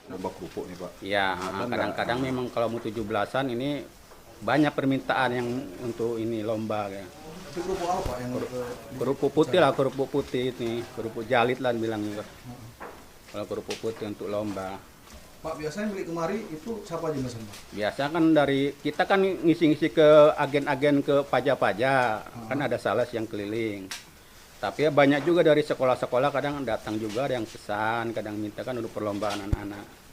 Lomba kerupuk nih Pak. Ya, kadang-kadang memang kalau mau 17-an ini banyak permintaan yang untuk ini lomba ya. Itu kerupuk apa Pak yang Kerupuk putih lah, kerupuk putih ini, kerupuk jalit lah bilang juga. Kalau kerupuk putih untuk lomba. Pak biasanya beli kemari itu siapa aja mesin Pak? Biasa kan dari kita kan ngisi-ngisi ke agen-agen ke pajak-pajak, kan ada sales yang keliling. Tapi ya banyak juga dari sekolah-sekolah kadang datang juga ada yang pesan, kadang minta kan untuk perlombaan anak-anak.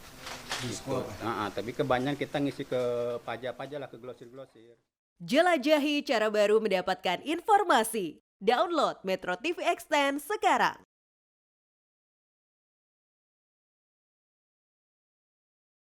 Di sekolah Pak? Tapi kebanyakan kita ngisi ke pajak-pajak lah, ke glosir-glosir. Jelajahi cara baru mendapatkan informasi. Download Metro TV Extend sekarang.